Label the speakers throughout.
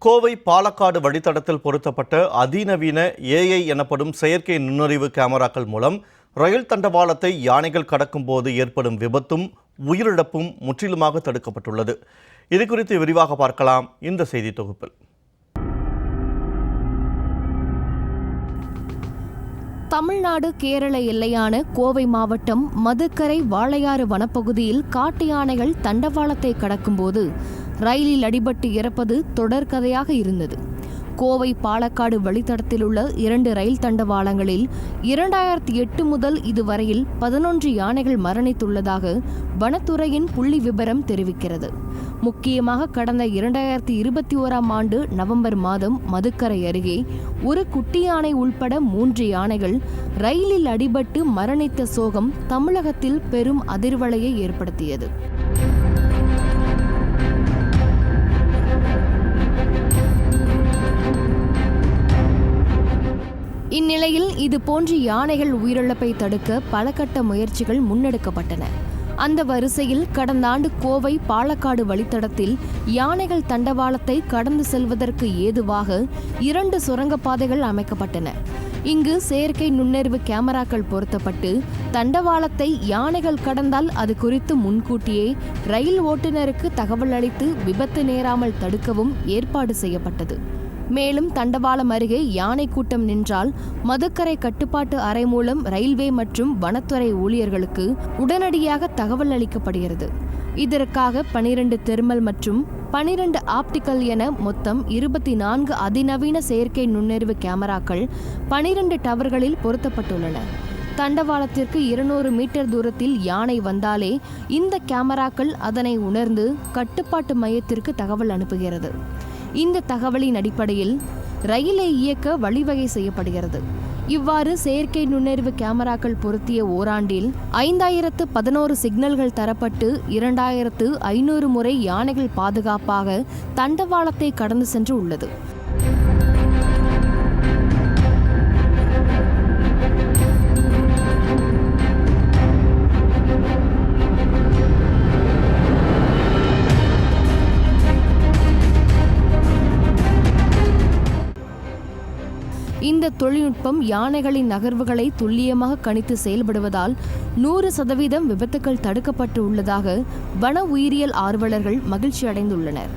Speaker 1: கோவை பாலக்காடு வழித்தடத்தில் பொருத்தப்பட்ட அதிநவீன ஏஐ எனப்படும் செயற்கை நுண்ணறிவு கேமராக்கள் மூலம் ரயில் தண்டவாளத்தை யானைகள் கடக்கும் போது ஏற்படும் விபத்தும் உயிரிழப்பும் முற்றிலுமாக தடுக்கப்பட்டுள்ளது. இது குறித்து விரிவாக பார்க்கலாம் இந்த செய்தி தொகுப்பில்.
Speaker 2: தமிழ்நாடு கேரள எல்லையான கோவை மாவட்டம் மதுக்கரை வாளையாறு வனப்பகுதியில் காட்டு யானைகள் தண்டவாளத்தை கடக்கும்போது ரயிலில் அடிபட்டு இறப்பது தொடர்கதையாக இருந்தது. கோவை பாலக்காடு வழித்தடத்தில் உள்ள 2 ரயில் தண்டவாளங்களில் 2008 முதல் இதுவரையில் 11 யானைகள் மரணித்துள்ளதாக வனத்துறையின் புள்ளி விபரம் தெரிவிக்கிறது. முக்கியமாக கடந்த 2021ஆம் ஆண்டு நவம்பர் மாதம் மதுக்கரை அருகே ஒரு குட்டி யானை உள்பட 3 யானைகள் ரயிலில் அடிபட்டு மரணித்த சோகம் தமிழகத்தில் பெரும் அதிர்வலையை ஏற்படுத்தியது. இந்நிலையில் இதுபோன்ற யானைகள் உயிரிழப்பை தடுக்க பல கட்ட முயற்சிகள் முன்னெடுக்கப்பட்டன. அந்த வரிசையில் கடந்த ஆண்டு கோவை பாலக்காடு வழித்தடத்தில் யானைகள் தண்டவாளத்தை கடந்து செல்வதற்கு ஏதுவாக 2 சுரங்கப்பாதைகள் அமைக்கப்பட்டன. இங்கு செயற்கை நுண்ணறிவு கேமராக்கள் பொருத்தப்பட்டு தண்டவாளத்தை யானைகள் கடந்தால் அது குறித்து முன்கூட்டியே ரயில் ஓட்டுநருக்கு தகவல் அளித்து விபத்து நேராமல் தடுக்கவும் ஏற்பாடு செய்யப்பட்டது. மேலும் தண்டவாளம் அருகே யானை கூட்டம் நின்றால் மதுக்கரை கட்டுப்பாட்டு அறை மூலம் ரயில்வே மற்றும் வனத்துறை ஊழியர்களுக்கு உடனடியாக தகவல் அளிக்கப்படுகிறது. இதற்காக 12 தெர்மல் மற்றும் 12 ஆப்டிக்கல் என மொத்தம் 24 அதிநவீன செயற்கை நுண்ணறிவு கேமராக்கள் 12 டவர்களில் பொருத்தப்பட்டுள்ளன. தண்டவாளத்திற்கு 200 மீட்டர் தூரத்தில் யானை வந்தாலே இந்த கேமராக்கள் அதனை உணர்ந்து கட்டுப்பாட்டு மையத்திற்கு தகவல் அனுப்புகிறது. இந்த தகவலின் அடிப்படையில் ரயிலை இயக்க வழிவகை செய்யப்படுகிறது. இவ்வாறு செயற்கை நுண்ணறிவு கேமராக்கள் பொருத்திய ஓராண்டில் 5011 சிக்னல்கள் தரப்பட்டு 2500 முறை யானைகள் பாதுகாப்பாக தண்டவாளத்தை கடந்து சென்று உள்ளது. இந்த தொழில்நுட்பம் யானைகளின் நகர்வுகளை துல்லியமாக கணித்து செயல்படுவதால் 100% விபத்துக்கள் தடுக்கப்பட்டு உள்ளதாக வன உயிரியல் ஆர்வலர்கள் மகிழ்ச்சி அடைந்துள்ளனர்.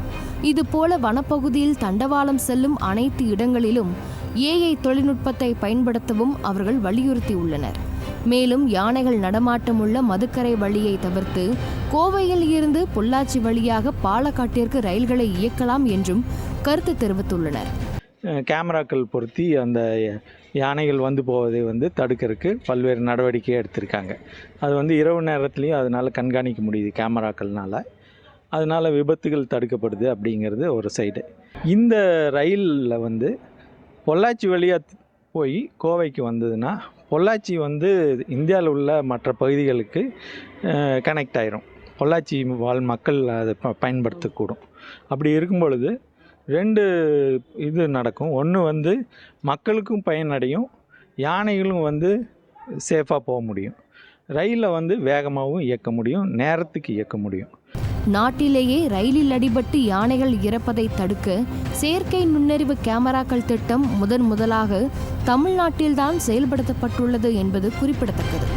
Speaker 2: இதுபோல வனப்பகுதியில் தண்டவாளம் செல்லும் அனைத்து இடங்களிலும் ஏஐ தொழில்நுட்பத்தை பயன்படுத்தவும் அவர்கள் வலியுறுத்தியுள்ளனர். மேலும் யானைகள் நடமாட்டம் உள்ள மதுக்கரை வழியை தவிர்த்து கோவையில் இருந்து பொள்ளாச்சி வழியாக பாலக்காட்டிற்கு ரயில்களை இயக்கலாம் என்றும் கருத்து தெரிவித்துள்ளனர்.
Speaker 3: கேமராக்கள் பொருத்தி அந்த யானைகள் போவதை தடுக்கிறதுக்கு பல்வேறு நடவடிக்கை எடுத்திருக்காங்க. அது இரவு நேரத்துலையும் அதனால் கண்காணிக்க முடியுது கேமராக்கள்னால. அதனால் விபத்துகள் தடுக்கப்படுது அப்படிங்கிறது ஒரு சைடு. இந்த ரயிலில் பொள்ளாச்சி வழியாக போய் கோவைக்கு வந்ததுன்னா பொள்ளாச்சி இந்தியாவில் உள்ள மற்ற பகுதிகளுக்கு கனெக்ட் ஆயிரும். பொள்ளாச்சி வாழ் மக்கள் அதை பயன்படுத்தக்கூடும். அப்படி இருக்கும் பொழுது 2 இது நடக்கும். ஒன்று மக்களுக்கும் பயனடையும், யானைகளும் சேஃபாக போக முடியும். ரயிலில் வேகமாகவும் இயக்க முடியும், நேரத்துக்கு இயக்க முடியும்.
Speaker 2: நாட்டிலேயே ரயிலில் அடிபட்டு யானைகள் இறப்பதை தடுக்க செயற்கை நுண்ணறிவு கேமராக்கள் திட்டம் முதலாக தமிழ்நாட்டில்தான் செயல்படுத்தப்பட்டுள்ளது என்பது குறிப்பிடத்தக்கது.